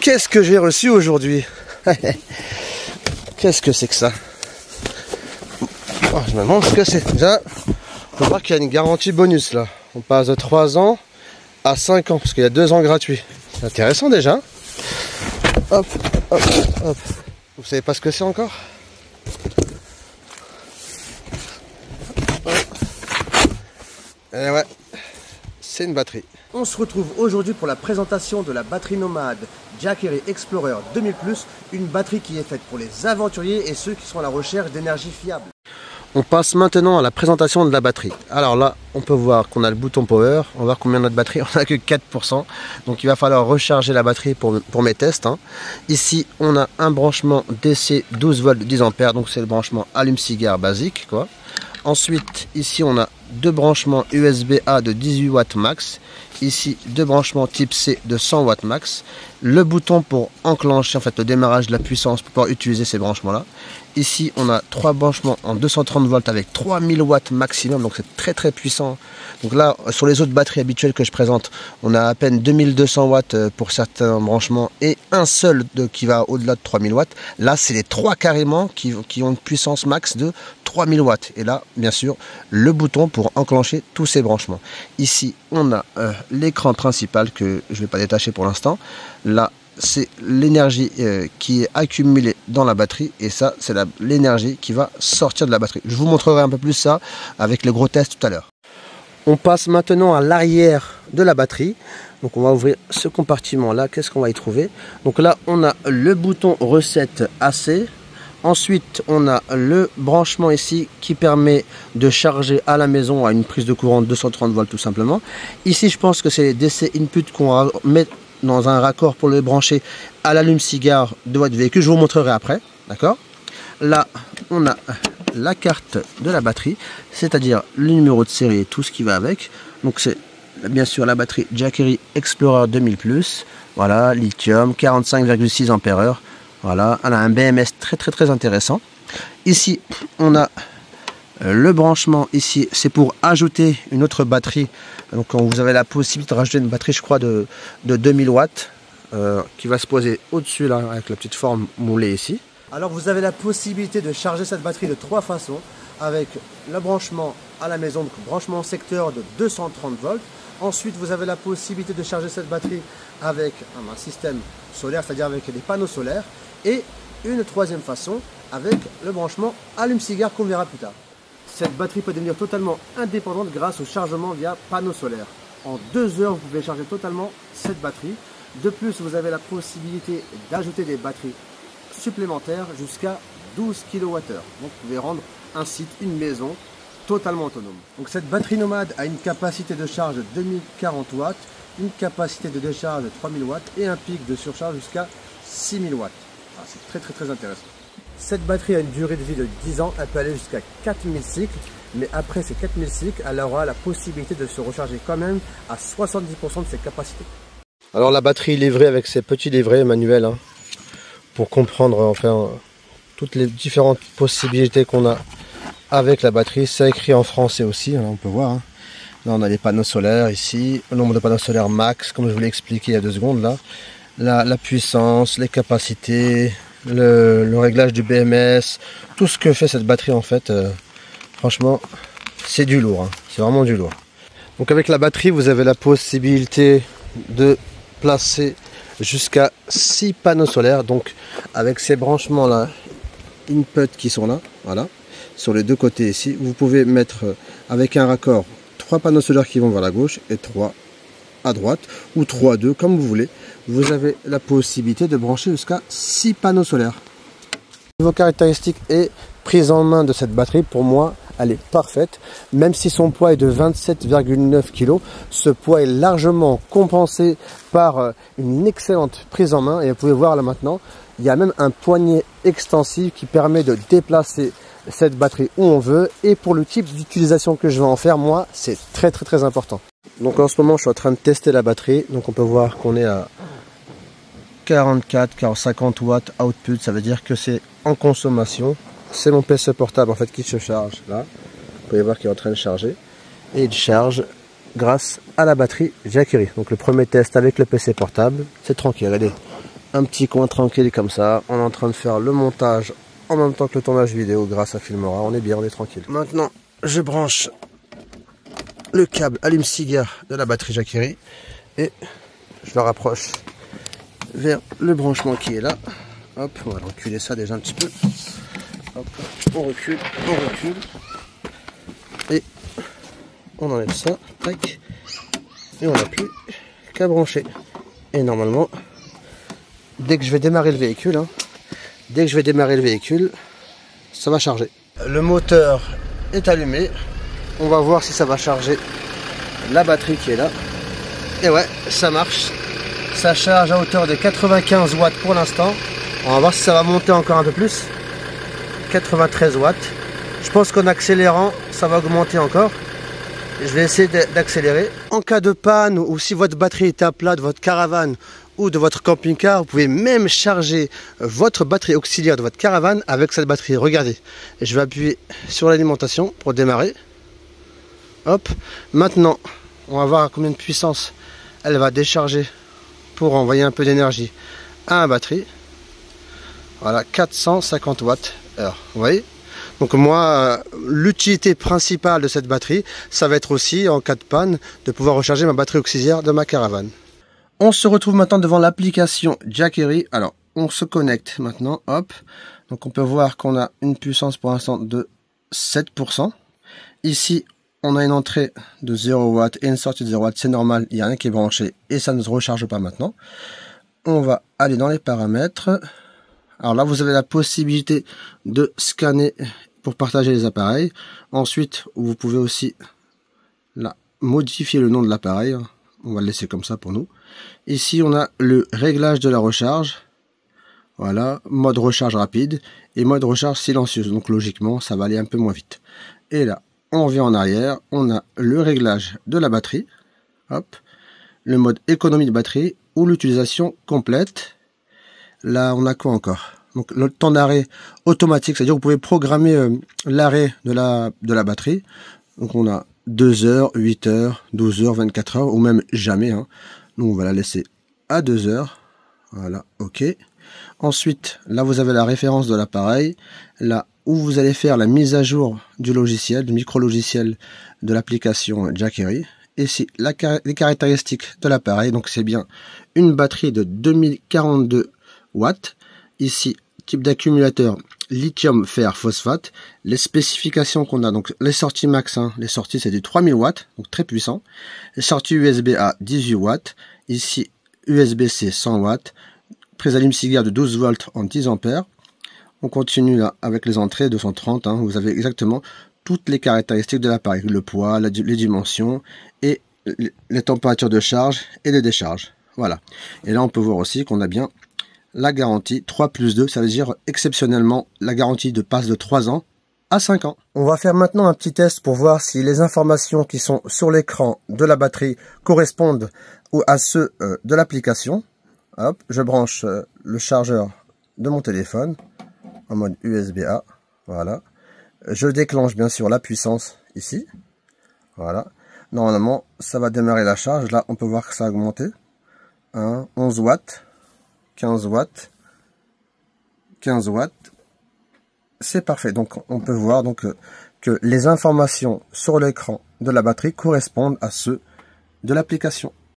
Qu'est-ce que j'ai reçu aujourd'hui? Qu'est-ce que c'est que ça? Oh, je me demande ce que c'est. Déjà, on peut voir qu'il y a une garantie bonus là. On passe de 3 ans à 5 ans, parce qu'il y a 2 ans gratuits. C'est intéressant déjà. Hop, hop, hop. Vous savez pas ce que c'est encore? Et ouais, c'est une batterie. On se retrouve aujourd'hui pour la présentation de la batterie nomade Jackery Explorer 2000+, une batterie qui est faite pour les aventuriers et ceux qui sont à la recherche d'énergie fiable. On passe maintenant à la présentation de la batterie. Alors là, on peut voir qu'on a le bouton power. On va voir combien notre batterie, on n'a que 4%. Donc il va falloir recharger la batterie pour mes tests. Ici, on a un branchement DC 12 volts 10 ampères. Donc c'est le branchement allume-cigare basique, quoi. Ensuite, ici, on a 2 branchements USB-A de 18 watts max. Ici, 2 branchements type C de 100 watts max. Le bouton pour enclencher en fait le démarrage de la puissance pour pouvoir utiliser ces branchements-là. Ici, on a 3 branchements en 230 volts avec 3000 watts maximum. Donc, c'est très très puissant. Donc là, sur les autres batteries habituelles que je présente, on a à peine 2200 watts pour certains branchements et un seul qui va au-delà de 3000 watts. Là, c'est les 3 carrément qui ont une puissance max de 3000 watts. Et là, bien sûr, le bouton pour enclencher tous ces branchements. Ici, on a l'écran principal que je ne vais pas détacher pour l'instant. Là, c'est l'énergie qui est accumulée dans la batterie et ça, c'est l'énergie qui va sortir de la batterie. Je vous montrerai un peu plus ça avec le gros test tout à l'heure. On passe maintenant à l'arrière de la batterie. Donc on va ouvrir ce compartiment là. Qu'est-ce qu'on va y trouver? Donc là, on a le bouton recette AC. Ensuite, on a le branchement ici qui permet de charger à la maison à une prise de courant de 230 volts tout simplement. Ici, je pense que c'est les DC input qu'on va mettre dans un raccord pour le brancher à l'allume-cigare de votre véhicule. Je vous montrerai après. D'accord? Là, on a la carte de la batterie, c'est-à-dire le numéro de série et tout ce qui va avec. Donc, c'est bien sûr la batterie Jackery Explorer 2000+. Voilà, lithium, 45,6 ampères-heure. Voilà, elle a un BMS très intéressant. Ici, on a le branchement. Ici, c'est pour ajouter une autre batterie. Donc, vous avez la possibilité de rajouter une batterie, je crois, de 2000 watts qui va se poser au-dessus, là, avec la petite forme moulée ici. Alors, vous avez la possibilité de charger cette batterie de 3 façons. Avec le branchement à la maison, donc branchement secteur de 230 volts. Ensuite, vous avez la possibilité de charger cette batterie avec un système solaire, c'est-à-dire avec des panneaux solaires. Et une troisième façon avec le branchement allume-cigare qu'on verra plus tard. Cette batterie peut devenir totalement indépendante grâce au chargement via panneau solaire. En 2 heures, vous pouvez charger totalement cette batterie. De plus, vous avez la possibilité d'ajouter des batteries supplémentaires jusqu'à 12 kWh. Donc, vous pouvez rendre un site, une maison totalement autonome. Donc, cette batterie nomade a une capacité de charge de 2040 watts, une capacité de décharge de 3000 watts et un pic de surcharge jusqu'à 6000 watts. Ah, c'est très intéressant. Cette batterie a une durée de vie de 10 ans, elle peut aller jusqu'à 4000 cycles, mais après ces 4000 cycles, elle aura la possibilité de se recharger quand même à 70% de ses capacités. Alors la batterie est livrée avec ces petits livrets manuels pour comprendre enfin toutes les différentes possibilités qu'on a avec la batterie. C'est écrit en français aussi, on peut voir. Là on a les panneaux solaires ici, le nombre de panneaux solaires max, comme je vous l'ai expliqué il y a 2 secondes là. La puissance, les capacités, le réglage du BMS, tout ce que fait cette batterie en fait, franchement, c'est du lourd, c'est vraiment du lourd. Donc avec la batterie, vous avez la possibilité de placer jusqu'à 6 panneaux solaires, donc avec ces branchements là, input qui sont là, voilà, sur les 2 côtés ici, vous pouvez mettre avec un raccord 3 panneaux solaires qui vont vers la gauche et 3 à droite, ou 3, 2, comme vous voulez. Vous avez la possibilité de brancher jusqu'à 6 panneaux solaires. Niveau caractéristiques et prise en main de cette batterie, pour moi, elle est parfaite. Même si son poids est de 27,9 kg, ce poids est largement compensé par une excellente prise en main. Et vous pouvez voir là maintenant, il y a même un poignet extensif qui permet de déplacer cette batterie où on veut. Et pour le type d'utilisation que je vais en faire, moi, c'est très important. Donc en ce moment, je suis en train de tester la batterie. Donc on peut voir qu'on est à 50 watts output. Ça veut dire que c'est en consommation. C'est mon PC portable en fait qui se charge là. Vous pouvez voir qu'il est en train de charger. Et il charge grâce à la batterie Jackery. Donc le premier test avec le PC portable, c'est tranquille. Regardez, un petit coin tranquille comme ça. On est en train de faire le montage en même temps que le tournage vidéo grâce à Filmora. On est bien, on est tranquille. Maintenant, je branche le câble allume-cigare de la batterie Jackery et je le rapproche vers le branchement qui est là. Hop, on va reculer ça déjà un petit peu. Hop, on recule et on enlève ça, tac, et on n'a plus qu'à brancher. Et normalement, dès que je vais démarrer le véhicule, ça va charger. Le moteur est allumé. On va voir si ça va charger la batterie qui est là. Et ouais, ça marche. Ça charge à hauteur de 95 watts pour l'instant. On va voir si ça va monter encore un peu plus. 93 watts. Je pense qu'en accélérant, ça va augmenter encore. Je vais essayer d'accélérer. En cas de panne ou si votre batterie est à plat de votre caravane ou de votre camping-car, vous pouvez même charger votre batterie auxiliaire de votre caravane avec cette batterie. Regardez, je vais appuyer sur l'alimentation pour démarrer. Hop, maintenant, on va voir à combien de puissance elle va décharger pour envoyer un peu d'énergie à la batterie. Voilà, 450 watts heure. Vous voyez? Donc moi, l'utilité principale de cette batterie, ça va être aussi, en cas de panne, de pouvoir recharger ma batterie auxiliaire de ma caravane. On se retrouve maintenant devant l'application Jackery. Alors, on se connecte maintenant, hop. Donc on peut voir qu'on a une puissance pour l'instant de 7%. Ici, on a une entrée de 0 watts et une sortie de 0 watts. C'est normal, il n'y a rien qui est branché et ça ne se recharge pas maintenant. On va aller dans les paramètres. Alors là, vous avez la possibilité de scanner pour partager les appareils. Ensuite, vous pouvez aussi là, modifier le nom de l'appareil. On va le laisser comme ça pour nous. Ici, on a le réglage de la recharge. Voilà, mode recharge rapide et mode recharge silencieuse. Donc logiquement, ça va aller un peu moins vite. Et là, on revient en arrière. On a le réglage de la batterie. Hop, le mode économie de batterie ou l'utilisation complète. Là, on a quoi encore? Donc, le temps d'arrêt automatique, c'est-à-dire que vous pouvez programmer l'arrêt de la batterie. Donc, on a 2 heures, 8 heures, 12 heures, 24 heures, ou même jamais. Hein. Donc, on va la laisser à 2 heures. Voilà, OK. Ensuite, là, vous avez la référence de l'appareil. Là où vous allez faire la mise à jour du logiciel, du micro-logiciel de l'application Jackery. Ici, les caractéristiques de l'appareil. Donc, c'est bien une batterie de 2042 watts. Ici, type d'accumulateur lithium fer phosphate. Les spécifications qu'on a, donc les sorties max, hein, les sorties c'est du 3000 watts, donc très puissant. Les sorties USB-A 18 watts. Ici, USB-C 100 watts. Prise allume-cigare de 12 volts en 10 ampères. On continue là avec les entrées 230. Hein, vous avez exactement toutes les caractéristiques de l'appareil, le poids, les dimensions et les températures de charge et de décharge. Voilà. Et là, on peut voir aussi qu'on a bien la garantie 3+2, ça veut dire exceptionnellement la garantie passe de 3 ans à 5 ans. On va faire maintenant un petit test pour voir si les informations qui sont sur l'écran de la batterie correspondent à ceux de l'application. Hop, je branche le chargeur de mon téléphone en mode USB-A. Voilà. Je déclenche bien sûr la puissance ici. Voilà. Normalement, ça va démarrer la charge. Là, on peut voir que ça a augmenté. 11 watts. 15 watts, 15 watts, c'est parfait. Donc on peut voir donc que les informations sur l'écran de la batterie correspondent à ceux de l'application.